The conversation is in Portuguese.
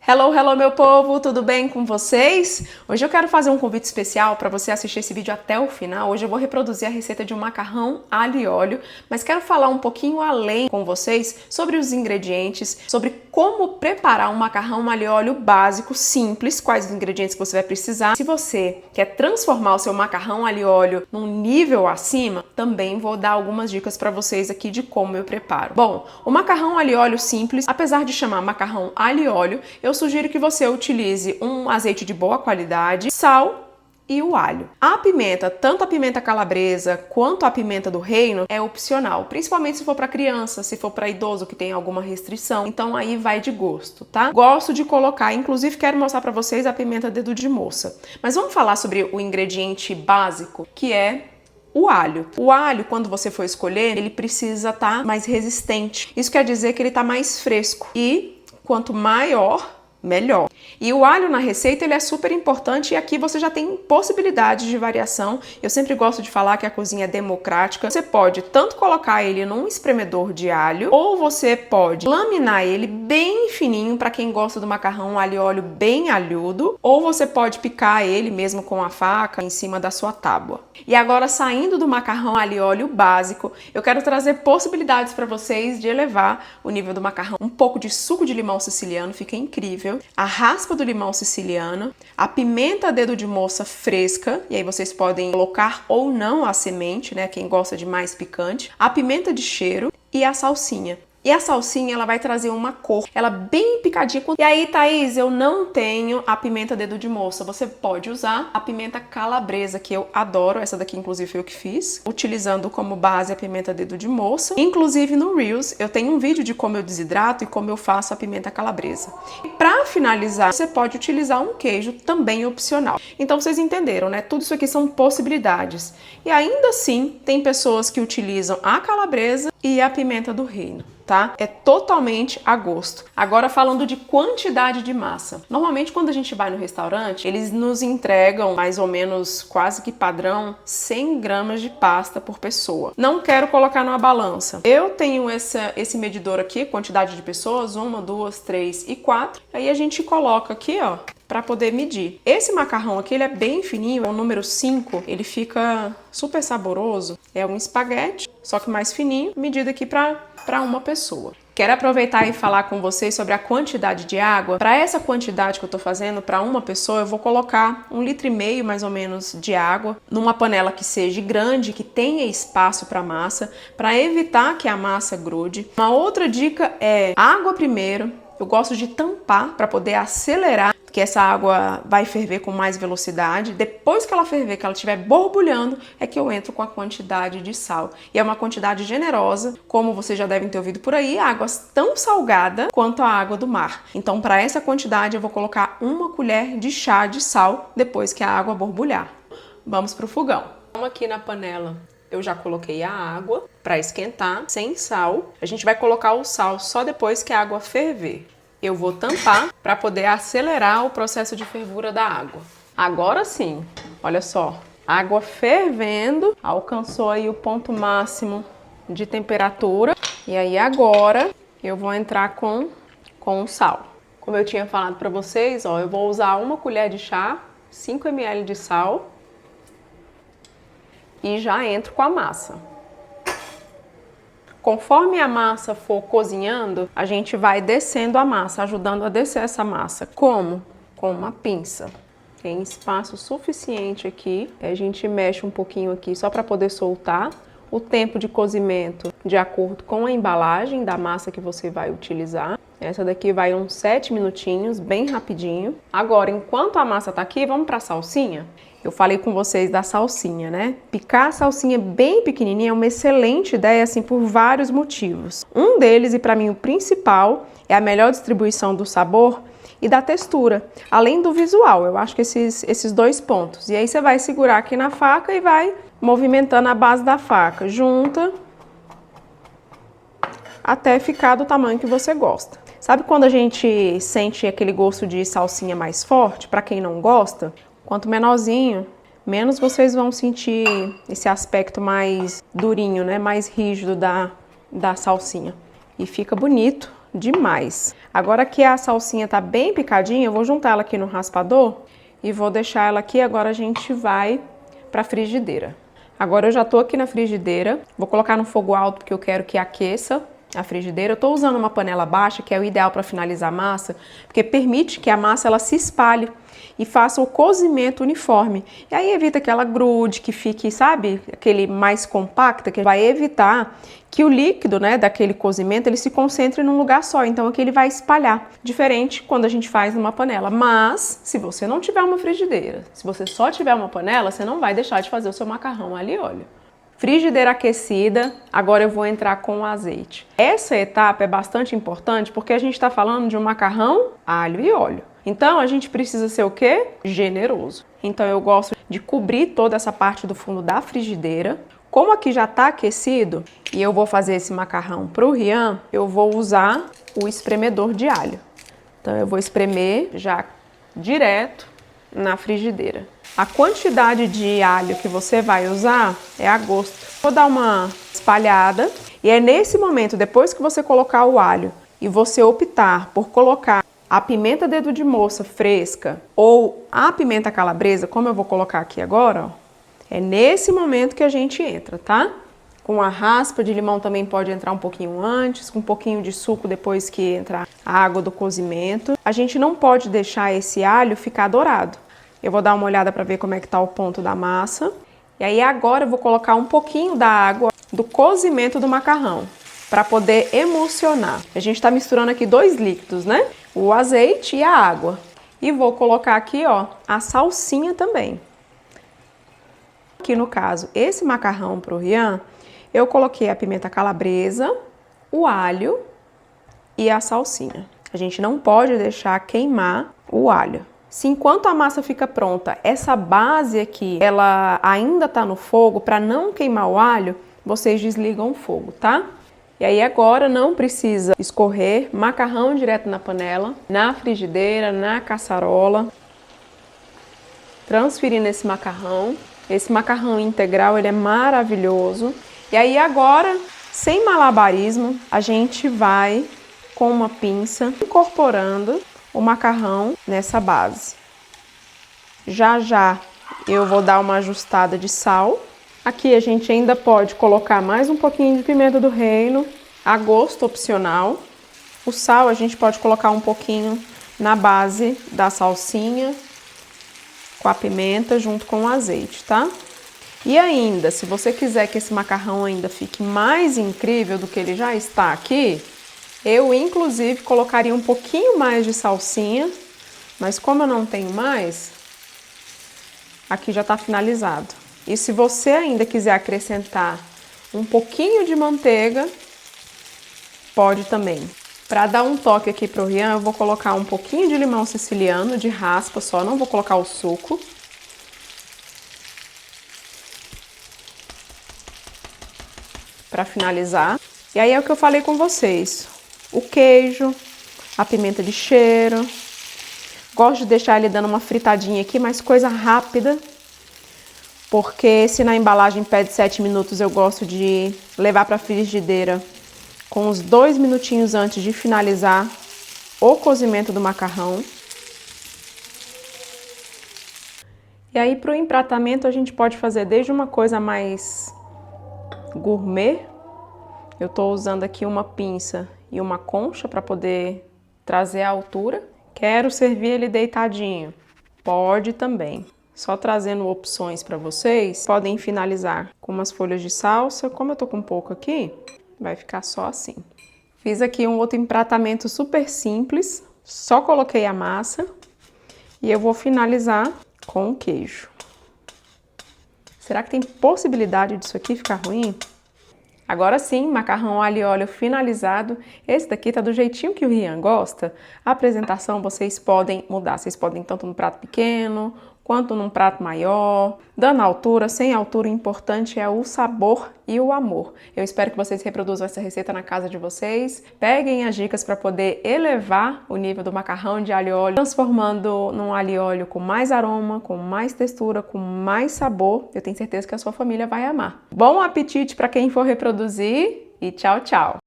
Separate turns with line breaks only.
Hello, hello meu povo, tudo bem com vocês? Hoje eu quero fazer um convite especial para você assistir esse vídeo até o final. Hoje eu vou reproduzir a receita de um macarrão alho e óleo, mas quero falar um pouquinho além com vocês sobre os ingredientes, sobre como preparar um macarrão alho e óleo básico, simples, quais os ingredientes que você vai precisar. Se você quer transformar o seu macarrão alho e óleo num nível acima, também vou dar algumas dicas para vocês aqui de como eu preparo. Bom, o macarrão alho e óleo simples, apesar de chamar macarrão alho e óleo, eu sugiro que você utilize um azeite de boa qualidade, sal e o alho. A pimenta, tanto a pimenta calabresa quanto a pimenta do reino, é opcional, principalmente se for para criança, se for para idoso que tem alguma restrição, então aí vai de gosto, tá? Gosto de colocar, inclusive quero mostrar para vocês a pimenta dedo de moça. Mas vamos falar sobre o ingrediente básico, que é o alho. O alho, quando você for escolher, ele precisa estar mais resistente. Isso quer dizer que ele está mais fresco e quanto maior, melhor. E o alho na receita ele é super importante e aqui você já tem possibilidades de variação. Eu sempre gosto de falar que a cozinha é democrática. Você pode tanto colocar ele num espremedor de alho ou você pode laminar ele bem fininho para quem gosta do macarrão alho e óleo bem alhudo, ou você pode picar ele mesmo com a faca em cima da sua tábua. E agora, saindo do macarrão alho e óleo básico, eu quero trazer possibilidades para vocês de elevar o nível do macarrão. Um pouco de suco de limão siciliano fica incrível, a raspa do limão siciliano, a pimenta dedo de moça fresca, e aí vocês podem colocar ou não a semente, né, quem gosta de mais picante, a pimenta de cheiro e a salsinha. E a salsinha, ela vai trazer uma cor, ela bem picadinha. E aí, Thaís, eu não tenho a pimenta dedo de moça. Você pode usar a pimenta calabresa, que eu adoro. Essa daqui, inclusive, foi eu que fiz, utilizando como base a pimenta dedo de moça. Inclusive, no Reels, eu tenho um vídeo de como eu desidrato e como eu faço a pimenta calabresa. E para finalizar, você pode utilizar um queijo, também opcional. Então, vocês entenderam, né? Tudo isso aqui são possibilidades. E ainda assim, tem pessoas que utilizam a calabresa e a pimenta do reino, tá? É totalmente a gosto. Agora, falando de quantidade de massa. Normalmente, quando a gente vai no restaurante, eles nos entregam mais ou menos quase que padrão 100 gramas de pasta por pessoa. Não quero colocar numa balança. Eu tenho esse medidor aqui, quantidade de pessoas, 1, 2, 3 e 4. Aí a gente coloca aqui, ó, para poder medir. Esse macarrão aqui, ele é bem fininho, é o número 5, ele fica super saboroso. É um espaguete, só que mais fininho, medido aqui para uma pessoa. Quero aproveitar e falar com vocês sobre a quantidade de água. Para essa quantidade que eu tô fazendo, para uma pessoa, eu vou colocar 1,5 litro mais ou menos de água numa panela que seja grande, que tenha espaço para massa, para evitar que a massa grude. Uma outra dica é água primeiro. Eu gosto de tampar para poder acelerar, que essa água vai ferver com mais velocidade. Depois que ela ferver, que ela estiver borbulhando, é que eu entro com a quantidade de sal. E é uma quantidade generosa, como vocês já devem ter ouvido por aí, água tão salgada quanto a água do mar. Então, para essa quantidade, eu vou colocar 1 colher de chá de sal depois que a água borbulhar. Vamos para o fogão. Aqui na panela eu já coloquei a água para esquentar, sem sal. A gente vai colocar o sal só depois que a água ferver. Eu vou tampar para poder acelerar o processo de fervura da água. Agora sim, olha só, água fervendo, alcançou aí o ponto máximo de temperatura. E aí agora eu vou entrar com o sal. Como eu tinha falado para vocês, ó, eu vou usar 1 colher de chá, 5 ml de sal. E já entro com a massa. Conforme a massa for cozinhando, a gente vai descendo a massa, ajudando a descer essa massa. Como? Com uma pinça. Tem espaço suficiente aqui. A gente mexe um pouquinho aqui só para poder soltar. O tempo de cozimento de acordo com a embalagem da massa que você vai utilizar. Essa daqui vai uns 7 minutinhos, bem rapidinho. Agora, enquanto a massa tá aqui, vamos para a salsinha? Eu falei com vocês da salsinha, né? Picar a salsinha bem pequenininha é uma excelente ideia, assim, por vários motivos. Um deles, e para mim o principal, é a melhor distribuição do sabor e da textura, além do visual. Eu acho que esses dois pontos. E aí você vai segurar aqui na faca e vai movimentando a base da faca, junta até ficar do tamanho que você gosta. Sabe quando a gente sente aquele gosto de salsinha mais forte? Para quem não gosta, quanto menorzinho, menos vocês vão sentir esse aspecto mais durinho, né? Mais rígido da salsinha. E fica bonito demais. Agora que a salsinha tá bem picadinha, eu vou juntar ela aqui no raspador e vou deixar ela aqui. Agora a gente vai pra frigideira. Agora eu já tô aqui na frigideira, vou colocar no fogo alto porque eu quero que aqueça a frigideira. Eu tô usando uma panela baixa, que é o ideal para finalizar a massa, porque permite que a massa ela se espalhe e faça o cozimento uniforme. E aí evita que ela grude, que fique, sabe, aquele mais compacta, que vai evitar que o líquido, né, daquele cozimento, ele se concentre num lugar só. Então aqui ele vai espalhar, diferente quando a gente faz numa panela. Mas, se você não tiver uma frigideira, se você só tiver uma panela, você não vai deixar de fazer o seu macarrão alho e óleo. Frigideira aquecida, agora eu vou entrar com o azeite. Essa etapa é bastante importante porque a gente está falando de um macarrão alho e óleo. Então a gente precisa ser o quê? Generoso. Então eu gosto de cobrir toda essa parte do fundo da frigideira. Como aqui já está aquecido e eu vou fazer esse macarrão para o Rian, eu vou usar o espremedor de alho. Então eu vou espremer já direto na frigideira. A quantidade de alho que você vai usar é a gosto. Vou dar uma espalhada e é nesse momento, depois que você colocar o alho e você optar por colocar a pimenta dedo de moça fresca ou a pimenta calabresa, como eu vou colocar aqui agora, ó, é nesse momento que a gente entra, tá? Com a raspa de limão também pode entrar um pouquinho antes, com um pouquinho de suco depois que entrar a água do cozimento. A gente não pode deixar esse alho ficar dourado. Eu vou dar uma olhada para ver como é que tá o ponto da massa. E aí agora eu vou colocar um pouquinho da água do cozimento do macarrão, para poder emulsionar. A gente está misturando aqui dois líquidos, né? O azeite e a água. E vou colocar aqui, ó, a salsinha também. Aqui no caso, esse macarrão pro Rian, eu coloquei a pimenta calabresa, o alho e a salsinha. A gente não pode deixar queimar o alho. Se enquanto a massa fica pronta, essa base aqui, ela ainda tá no fogo, para não queimar o alho, vocês desligam o fogo, tá? E aí agora não precisa escorrer macarrão direto na panela, na frigideira, na caçarola. Transferindo esse macarrão. Esse macarrão integral, ele é maravilhoso. E aí agora, sem malabarismo, a gente vai com uma pinça incorporando o macarrão nessa base. Já já eu vou dar uma ajustada de sal. Aqui a gente ainda pode colocar mais um pouquinho de pimenta do reino, a gosto opcional. O sal a gente pode colocar um pouquinho na base da salsinha, com a pimenta junto com o azeite, tá? E ainda, se você quiser que esse macarrão ainda fique mais incrível do que ele já está aqui, eu, inclusive, colocaria um pouquinho mais de salsinha, mas como eu não tenho mais, aqui já está finalizado. E se você ainda quiser acrescentar um pouquinho de manteiga, pode também. Para dar um toque aqui pro Rian, eu vou colocar um pouquinho de limão siciliano, de raspa só, não vou colocar o suco. Para finalizar. E aí é o que eu falei com vocês. O queijo, a pimenta de cheiro. Gosto de deixar ele dando uma fritadinha aqui, mas coisa rápida. Porque se na embalagem pede 7 minutos, eu gosto de levar para a frigideira com uns 2 minutinhos antes de finalizar o cozimento do macarrão. E aí para o empratamento a gente pode fazer desde uma coisa mais gourmet. Eu estou usando aqui uma pinça e uma concha para poder trazer a altura. Quero servir ele deitadinho? Pode também. Só trazendo opções para vocês. Podem finalizar com umas folhas de salsa. Como eu tô com pouco aqui, vai ficar só assim. Fiz aqui um outro empratamento super simples. Só coloquei a massa e eu vou finalizar com o queijo. Será que tem possibilidade disso aqui ficar ruim? Agora sim, macarrão alho e óleo finalizado. Esse daqui tá do jeitinho que o Rian gosta. A apresentação vocês podem mudar. Vocês podem tanto no prato pequeno, quanto num prato maior. Dando altura, sem altura, o importante é o sabor e o amor. Eu espero que vocês reproduzam essa receita na casa de vocês. Peguem as dicas para poder elevar o nível do macarrão de alho e óleo, transformando num alho e óleo com mais aroma, com mais textura, com mais sabor. Eu tenho certeza que a sua família vai amar. Bom apetite para quem for reproduzir e tchau, tchau!